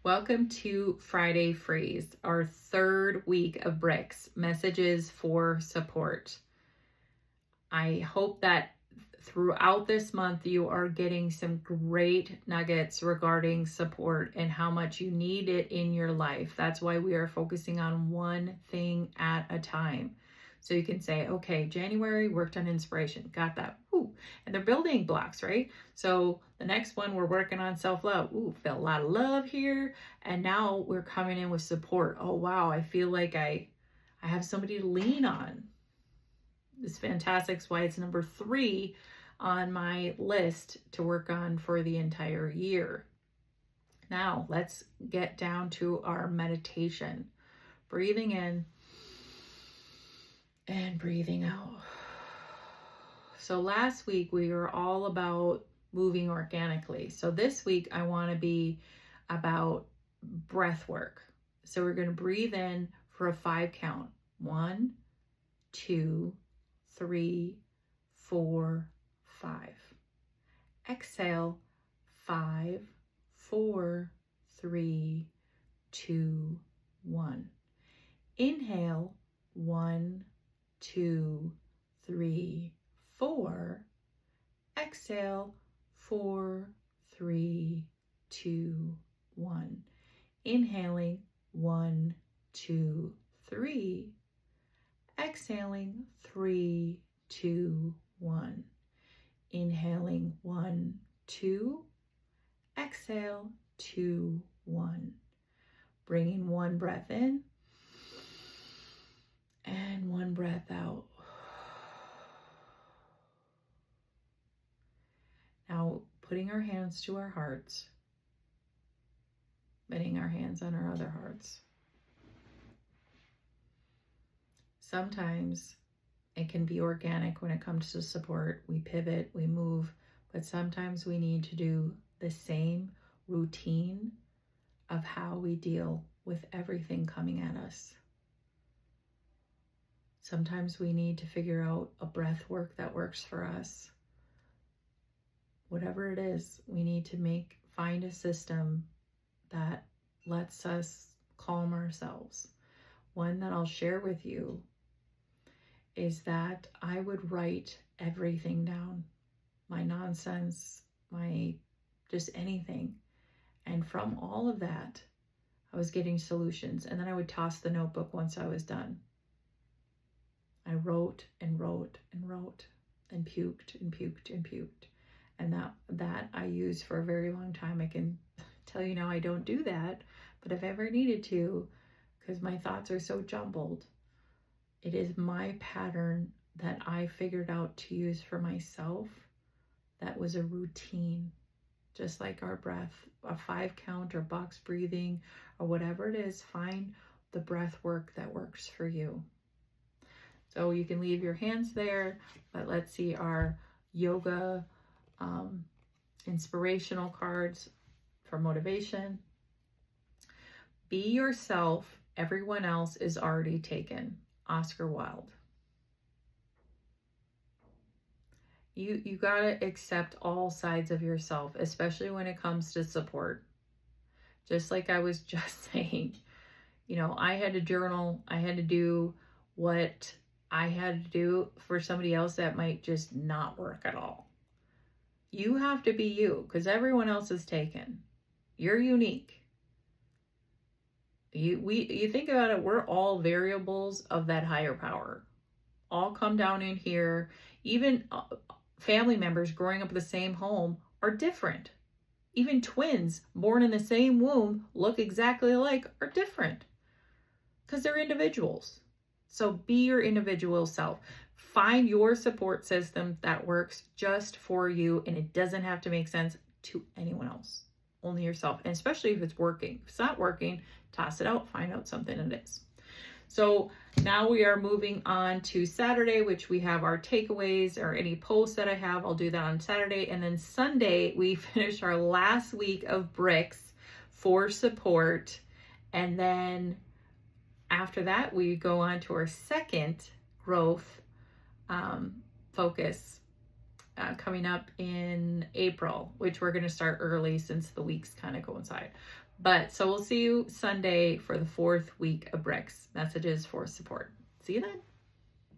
Welcome to Friday Freeze, our third week of bricks, messages for support. I hope that throughout this month you are getting some great nuggets regarding support and how much you need it in your life. That's why we are focusing on one thing at a time. So you can say, okay, January worked on inspiration, got that. Ooh. And they're building blocks, right? So the next one, we're working on self-love. Ooh, feel a lot of love here. And now we're coming in with support. Oh, wow, I feel like I have somebody to lean on. It's fantastic. That's why it's number 3 on my list to work on for the entire year. Now let's get down to our meditation. Breathing in and breathing out. So last week we were all about moving organically. So this week I want to be about breath work. So we're going to breathe in for a 5 count. 1, 2, 3, 4, 5. Exhale, 5, 4, 3, 2, 1. Inhale, 1, 2, 3, 4. Exhale, 4, 3, 2, 1. Inhaling, 1, 2, 3. Exhaling, 3, 2, 1. Inhaling, 1, 2. Exhale, 2, 1. Bringing 1 breath in and 1 breath out. Now, putting our hands to our hearts, laying our hands on our other hearts. Sometimes it can be organic when it comes to support. We pivot, we move, but sometimes we need to do the same routine of how we deal with everything coming at us. Sometimes we need to figure out a breath work that works for us. Whatever it is, we need to find a system that lets us calm ourselves. One that I'll share with you is that I would write everything down, my nonsense, my just anything. And from all of that, I was getting solutions. And then I would toss the notebook once I was done. I wrote and wrote and wrote and puked and puked and puked. And that I used for a very long time. I can tell you now I don't do that, but if I ever needed to, because my thoughts are so jumbled, it is my pattern that I figured out to use for myself. That was a routine, just like our breath, a 5 count or box breathing or whatever it is. Find the breath work that works for you. So you can leave your hands there, but let's see our yoga inspirational cards for motivation. Be yourself. Everyone else is already taken. Oscar Wilde. You gotta accept all sides of yourself, especially when it comes to support. Just like I was just saying, I had to journal. I had to do what I had to do for somebody else that might just not work at all. You have to be you because everyone else is taken. You're unique. You think about it, we're all variables of that higher power. All come down in here. Even family members growing up in the same home are different. Even twins born in the same womb look exactly alike are different because they're individuals. So be your individual self. Find your support system that works just for you, and it doesn't have to make sense to anyone else, only yourself. And especially if it's working. If it's not working, toss it out, find out something it is. So now we are moving on to Saturday, which we have our takeaways or any posts that I have. I'll do that on Saturday. And then Sunday, we finish our last week of bricks for support. And then after that, we go on to our second growth focus. coming up in April, which we're going to start early since the weeks kind of coincide. But so we'll see you Sunday for the 4th week of Bricks Messages for Support. See you then.